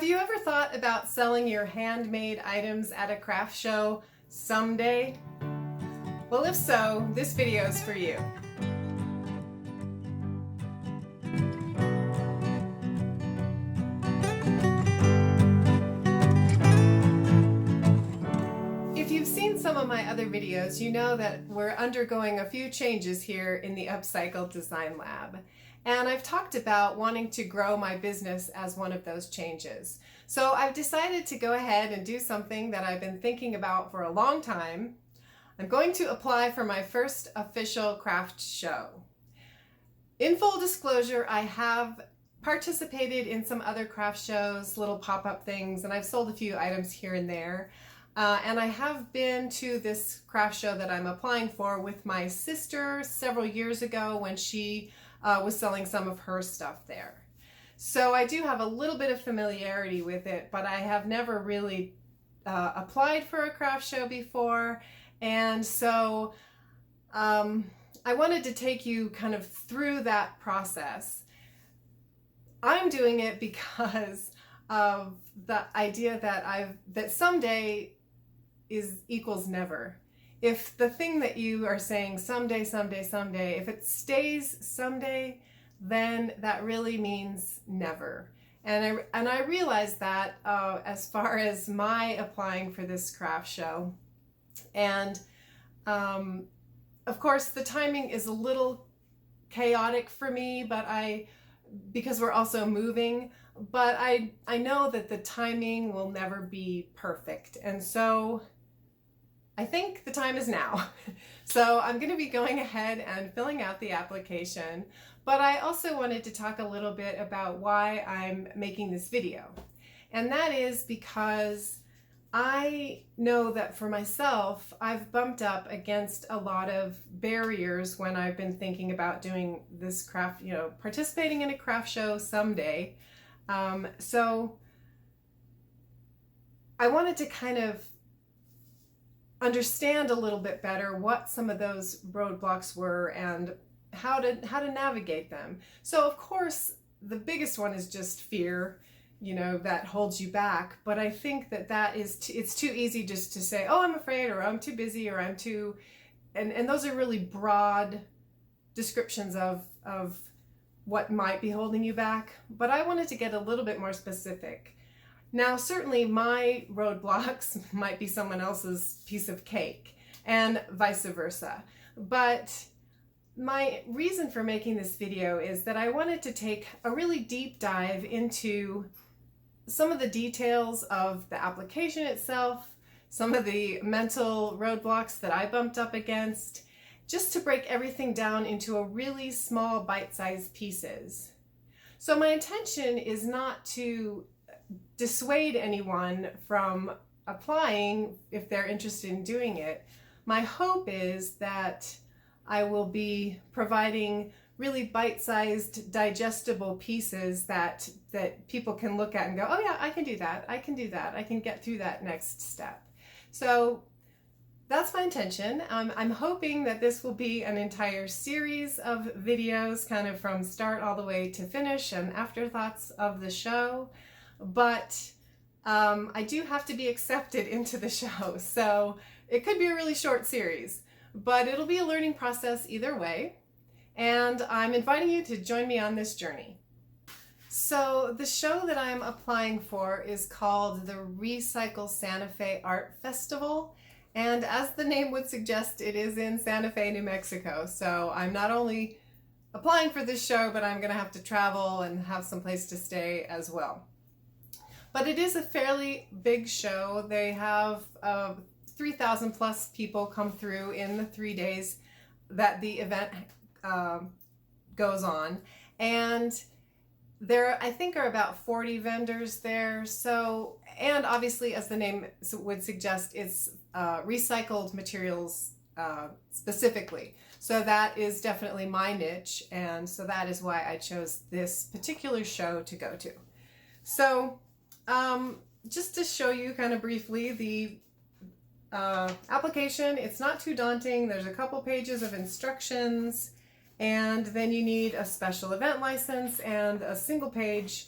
Have you ever thought about selling your handmade items at a craft show someday? Well, if so, this video is for you. If you've seen some of my other videos, you know that we're undergoing a few changes here in the Upcycle Design Lab. And I've talked about wanting to grow my business as one of those changes. So I've decided to go ahead and do something that I've been thinking about for a long time. I'm going to apply for my first official craft show. In full disclosure, I have participated in some other craft shows, little pop-up things, and I've sold a few items here and there. And I have been to this craft show that I'm applying for with my sister several years ago when she was selling some of her stuff there. So I do have a little bit of familiarity with it, but I have never really applied for a craft show before. And so I wanted to take you kind of through that process. I'm doing it because of the idea that someday equals never. If the thing that you are saying someday, someday, someday, if it stays someday, then that really means never. And I realized that as far as my applying for this craft show. And of course the timing is a little chaotic for me, but because we're also moving, but I know that the timing will never be perfect. And so I think the time is now. So I'm going to be going ahead and filling out the application, but I also wanted to talk a little bit about why I'm making this video. And that is because I know that for myself, I've bumped up against a lot of barriers when I've been thinking about doing this craft, participating in a craft show someday. So I wanted to kind of understand a little bit better what some of those roadblocks were and how to navigate them. So of course, the biggest one is just fear, that holds you back. But I think that it's too easy just to say, oh, I'm afraid, or I'm too busy, or I'm too, and those are really broad descriptions of what might be holding you back. But I wanted to get a little bit more specific. Now, certainly my roadblocks might be someone else's piece of cake, and vice versa. But my reason for making this video is that I wanted to take a really deep dive into some of the details of the application itself, some of the mental roadblocks that I bumped up against, just to break everything down into a really small bite-sized pieces. So my intention is not to dissuade anyone from applying if they're interested in doing it. My hope is that I will be providing really bite-sized, digestible pieces that people can look at and go, oh yeah, I can do that, I can do that, I can get through that next step. So that's my intention. I'm hoping that this will be an entire series of videos, kind of from start all the way to finish and afterthoughts of the show. But I do have to be accepted into the show, so it could be a really short series, but it'll be a learning process either way, and I'm inviting you to join me on this journey. So the show that I'm applying for is called the Recycle Santa Fe Art Festival, and as the name would suggest, it is in Santa Fe, New Mexico. So I'm not only applying for this show, but I'm going to have to travel and have some place to stay as well. But it is a fairly big show. They have 3,000 plus people come through in the 3 days that the event goes on. And there, I think, are about 40 vendors there. So, and obviously, as the name would suggest, it's recycled materials specifically. So that is definitely my niche. And so that is why I chose this particular show to go to. So, just to show you kind of briefly the application, it's not too daunting. There's a couple pages of instructions, and then you need a special event license and a single page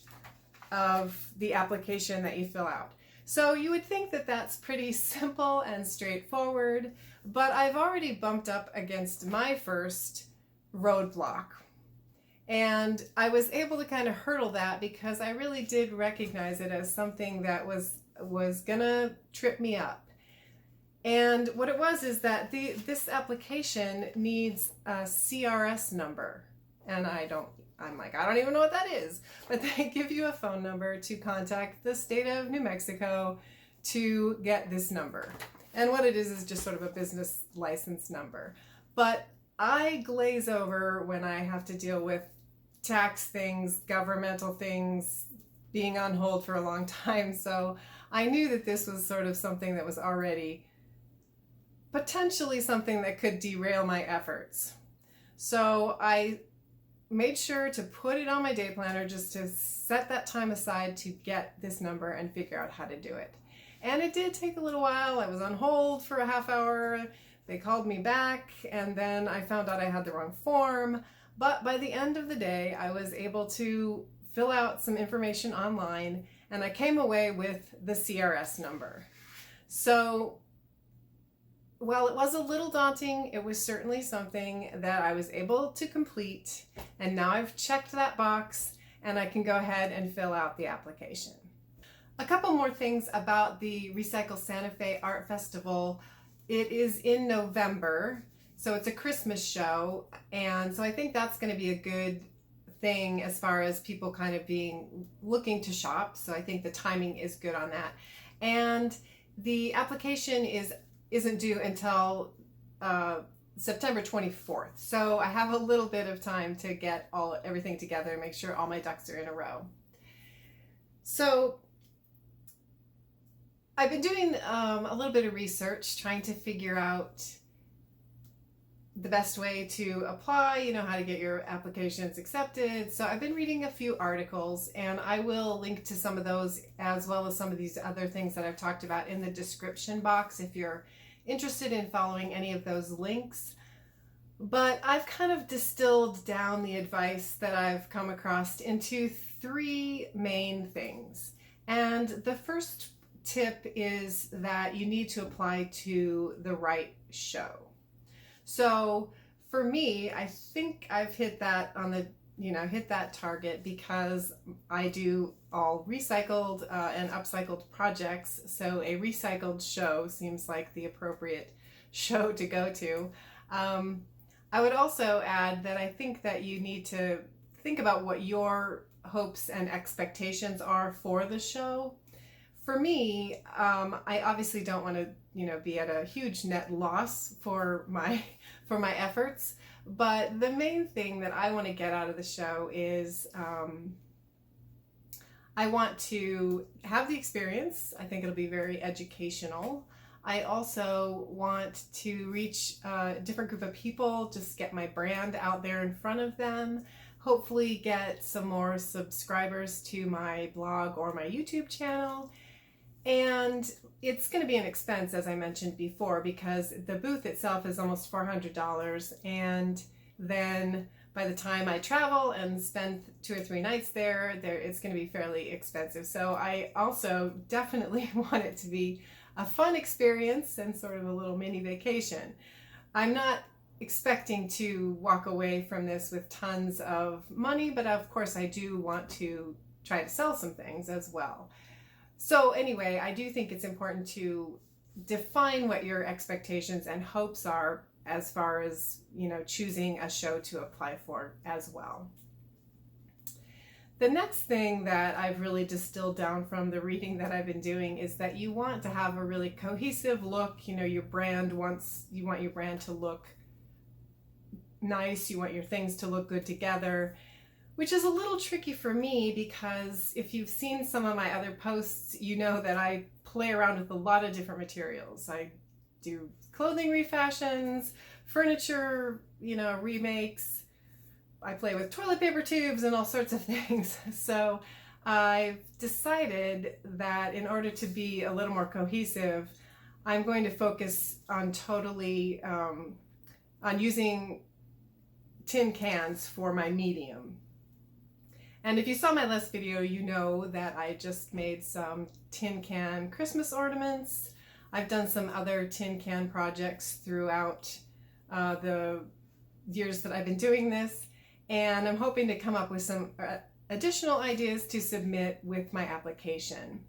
of the application that you fill out. So you would think that that's pretty simple and straightforward, but I've already bumped up against my first roadblock. And I was able to kind of hurdle that because I really did recognize it as something that was gonna trip me up. And what it was is that this application needs a CRS number. And I'm like, I don't even know what that is. But they give you a phone number to contact the state of New Mexico to get this number. And what it is just sort of a business license number. But I glaze over when I have to deal with tax things, governmental things, being on hold for a long time. So I knew that this was sort of something that was already potentially something that could derail my efforts. So I made sure to put it on my day planner just to set that time aside to get this number and figure out how to do it. And it did take a little while. I was on hold for a half hour. They called me back, and then I found out I had the wrong form. But by the end of the day, I was able to fill out some information online, and I came away with the CRS number. So while it was a little daunting, it was certainly something that I was able to complete, and now I've checked that box and I can go ahead and fill out the application. A couple more things about the Recycle Santa Fe Art Festival. It is in November, so it's a Christmas show, and so I think that's going to be a good thing as far as people kind of looking to shop, so I think the timing is good on that. And the application isn't due until September 24th, so I have a little bit of time to get everything together and make sure all my ducks are in a row. So I've been doing a little bit of research trying to figure out the best way to apply, how to get your applications accepted. So I've been reading a few articles, and I will link to some of those as well as some of these other things that I've talked about in the description box if you're interested in following any of those links. But I've kind of distilled down the advice that I've come across into 3 main things. And the first tip is that you need to apply to the right show. So for me, I think I've hit that on the, hit that target because I do all recycled and upcycled projects. So a recycled show seems like the appropriate show to go to. I would also add that I think that you need to think about what your hopes and expectations are for the show. For me, I obviously don't want to, be at a huge net loss for my efforts. But the main thing that I want to get out of the show is I want to have the experience. I think it'll be very educational. I also want to reach a different group of people, just get my brand out there in front of them, hopefully get some more subscribers to my blog or my YouTube channel. And it's going to be an expense, as I mentioned before, because the booth itself is almost $400. And then by the time I travel and spend 2 or 3 nights there, it's going to be fairly expensive. So I also definitely want it to be a fun experience and sort of a little mini vacation. I'm not expecting to walk away from this with tons of money, but of course I do want to try to sell some things as well. So anyway, I do think it's important to define what your expectations and hopes are as far as, choosing a show to apply for as well. The next thing that I've really distilled down from the reading that I've been doing is that you want to have a really cohesive look. You want your brand to look nice. You want your things to look good together, which is a little tricky for me because if you've seen some of my other posts, you know that I play around with a lot of different materials. I do clothing refashions, furniture, remakes. I play with toilet paper tubes and all sorts of things. So I've decided that in order to be a little more cohesive, I'm going to focus on on using tin cans for my medium. And if you saw my last video, you know that I just made some tin can Christmas ornaments. I've done some other tin can projects throughout the years that I've been doing this, and I'm hoping to come up with some additional ideas to submit with my application.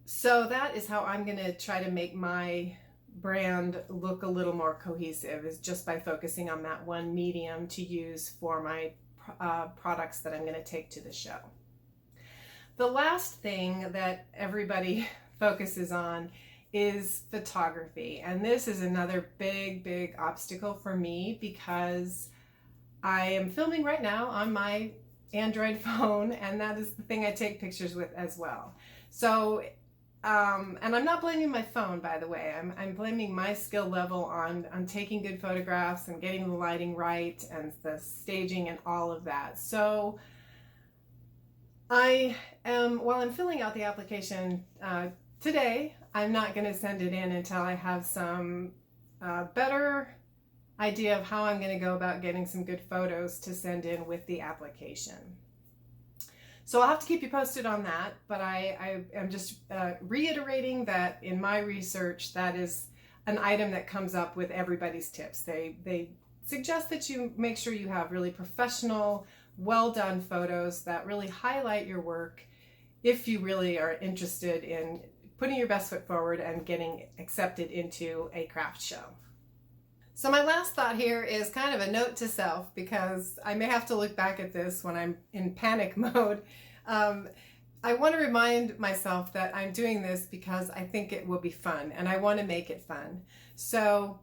So that is how I'm going to try to make my brand look a little more cohesive, is just by focusing on that one medium to use for my products that I'm going to take to the show. The last thing that everybody focuses on is photography, and this is another big obstacle for me because I am filming right now on my Android phone, and that is the thing I take pictures with as well. So and I'm not blaming my phone, by the way. I'm blaming my skill level on taking good photographs and getting the lighting right and the staging and all of that. So while I'm filling out the application today, I'm not going to send it in until I have some better idea of how I'm going to go about getting some good photos to send in with the application. So I'll have to keep you posted on that, but I am just reiterating that in my research, that is an item that comes up with everybody's tips. They suggest that you make sure you have really professional, well done photos that really highlight your work if you really are interested in putting your best foot forward and getting accepted into a craft show. So my last thought here is kind of a note to self, because I may have to look back at this when I'm in panic mode. I want to remind myself that I'm doing this because I think it will be fun and I want to make it fun. So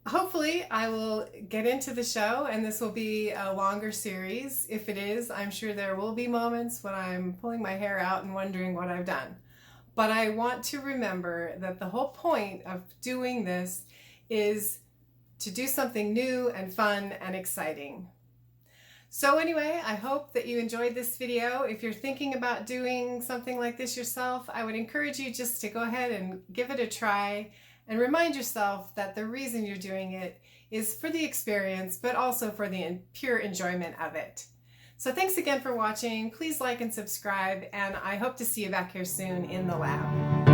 hopefully I will get into the show and this will be a longer series. If it is, I'm sure there will be moments when I'm pulling my hair out and wondering what I've done. But I want to remember that the whole point of doing this is to do something new and fun and exciting. So anyway, I hope that you enjoyed this video. If you're thinking about doing something like this yourself, I would encourage you just to go ahead and give it a try and remind yourself that the reason you're doing it is for the experience, but also for the pure enjoyment of it. So thanks again for watching. Please like and subscribe, and I hope to see you back here soon in the lab.